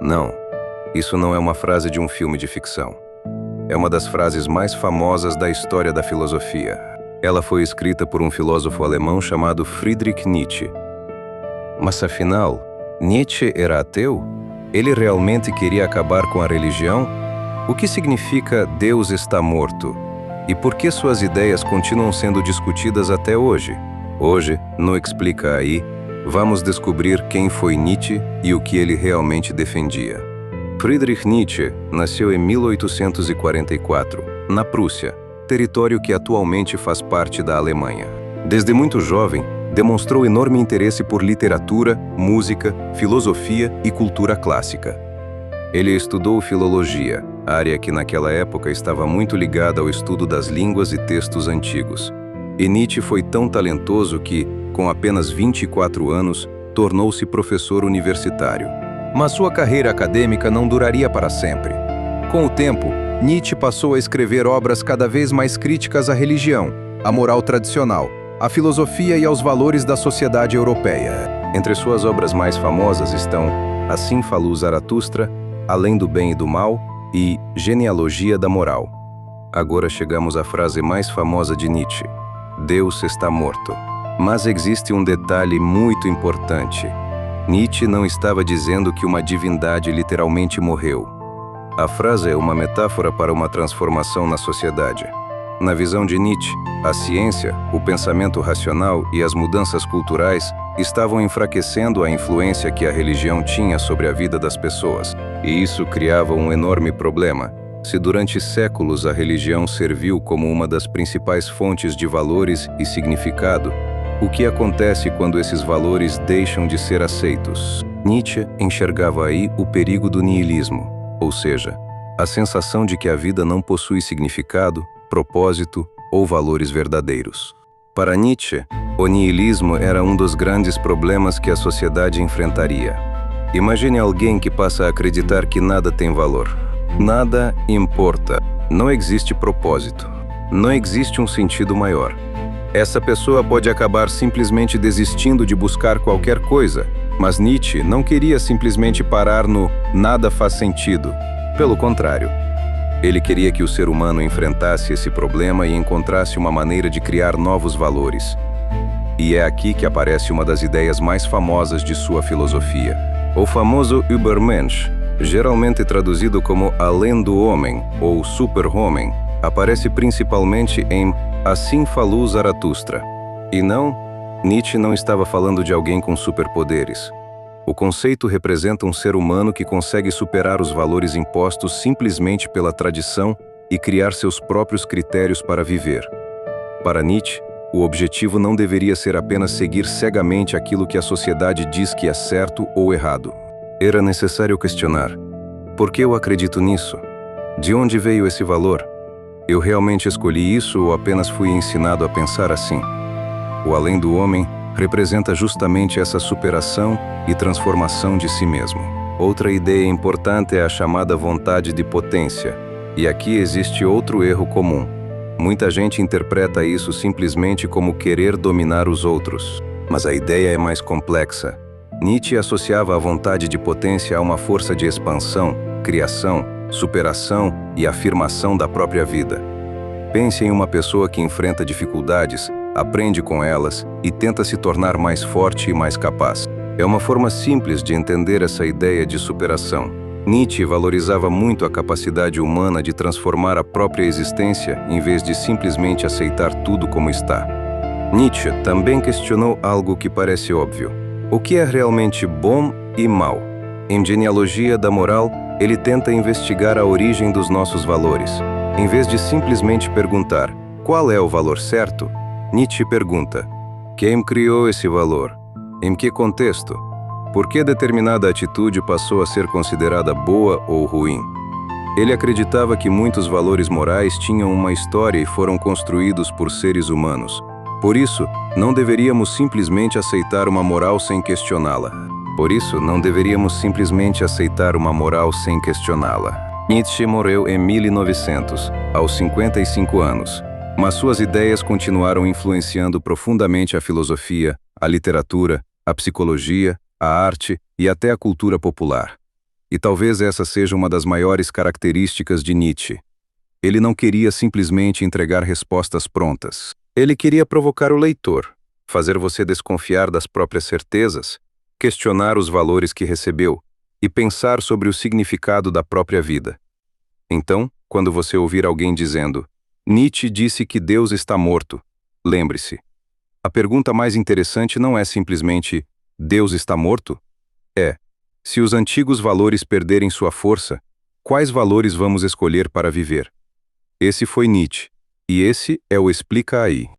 Não, isso não é uma frase de um filme de ficção. É uma das frases mais famosas da história da filosofia. Ela foi escrita por um filósofo alemão chamado Friedrich Nietzsche. Mas afinal, Nietzsche era ateu? Ele realmente queria acabar com a religião? O que significa Deus está morto? E por que suas ideias continuam sendo discutidas até hoje? Hoje, no Explica Aí, vamos descobrir quem foi Nietzsche e o que ele realmente defendia. Friedrich Nietzsche nasceu em 1844, na Prússia, território que atualmente faz parte da Alemanha. Desde muito jovem, demonstrou enorme interesse por literatura, música, filosofia e cultura clássica. Ele estudou filologia, área que naquela época estava muito ligada ao estudo das línguas e textos antigos. E Nietzsche foi tão talentoso que, com apenas 24 anos, tornou-se professor universitário. Mas sua carreira acadêmica não duraria para sempre. Com o tempo, Nietzsche passou a escrever obras cada vez mais críticas à religião, à moral tradicional, à filosofia e aos valores da sociedade europeia. Entre suas obras mais famosas estão Assim Falou Zaratustra, Além do Bem e do Mal e Genealogia da Moral. Agora chegamos à frase mais famosa de Nietzsche: Deus está morto. Mas existe um detalhe muito importante. Nietzsche não estava dizendo que uma divindade literalmente morreu. A frase é uma metáfora para uma transformação na sociedade. Na visão de Nietzsche, a ciência, o pensamento racional e as mudanças culturais estavam enfraquecendo a influência que a religião tinha sobre a vida das pessoas. E isso criava um enorme problema. Se durante séculos a religião serviu como uma das principais fontes de valores e significado, o que acontece quando esses valores deixam de ser aceitos? Nietzsche enxergava aí o perigo do niilismo, ou seja, a sensação de que a vida não possui significado, propósito ou valores verdadeiros. Para Nietzsche, o niilismo era um dos grandes problemas que a sociedade enfrentaria. Imagine alguém que passa a acreditar que nada tem valor. Nada importa. Não existe propósito. Não existe um sentido maior. Essa pessoa pode acabar simplesmente desistindo de buscar qualquer coisa, mas Nietzsche não queria simplesmente parar no nada faz sentido. Pelo contrário, ele queria que o ser humano enfrentasse esse problema e encontrasse uma maneira de criar novos valores. E é aqui que aparece uma das ideias mais famosas de sua filosofia, o famoso Übermensch, geralmente traduzido como Além do Homem ou Super-Homem, aparece principalmente em Assim Falou Zaratustra. E não, Nietzsche não estava falando de alguém com superpoderes. O conceito representa um ser humano que consegue superar os valores impostos simplesmente pela tradição e criar seus próprios critérios para viver. Para Nietzsche, o objetivo não deveria ser apenas seguir cegamente aquilo que a sociedade diz que é certo ou errado. Era necessário questionar: por que eu acredito nisso? De onde veio esse valor? Eu realmente escolhi isso ou apenas fui ensinado a pensar assim? O Além do Homem representa justamente essa superação e transformação de si mesmo. Outra ideia importante é a chamada vontade de potência. E aqui existe outro erro comum. Muita gente interpreta isso simplesmente como querer dominar os outros. Mas a ideia é mais complexa. Nietzsche associava a vontade de potência a uma força de expansão, criação, superação e afirmação da própria vida. Pense em uma pessoa que enfrenta dificuldades, aprende com elas e tenta se tornar mais forte e mais capaz. É uma forma simples de entender essa ideia de superação. Nietzsche valorizava muito a capacidade humana de transformar a própria existência em vez de simplesmente aceitar tudo como está. Nietzsche também questionou algo que parece óbvio: o que é realmente bom e mal? Em Genealogia da Moral, ele tenta investigar a origem dos nossos valores. Em vez de simplesmente perguntar qual é o valor certo, Nietzsche pergunta: quem criou esse valor? Em que contexto? Por que determinada atitude passou a ser considerada boa ou ruim? Ele acreditava que muitos valores morais tinham uma história e foram construídos por seres humanos. Por isso, não deveríamos simplesmente aceitar uma moral sem questioná-la. Nietzsche morreu em 1900, aos 55 anos. Mas suas ideias continuaram influenciando profundamente a filosofia, a literatura, a psicologia, a arte e até a cultura popular. E talvez essa seja uma das maiores características de Nietzsche. Ele não queria simplesmente entregar respostas prontas. Ele queria provocar o leitor, fazer você desconfiar das próprias certezas, questionar os valores que recebeu e pensar sobre o significado da própria vida. Então, quando você ouvir alguém dizendo, Nietzsche disse que Deus está morto, lembre-se. A pergunta mais interessante não é simplesmente, Deus está morto? É, se os antigos valores perderem sua força, quais valores vamos escolher para viver? Esse foi Nietzsche, e esse é o Explica Aí.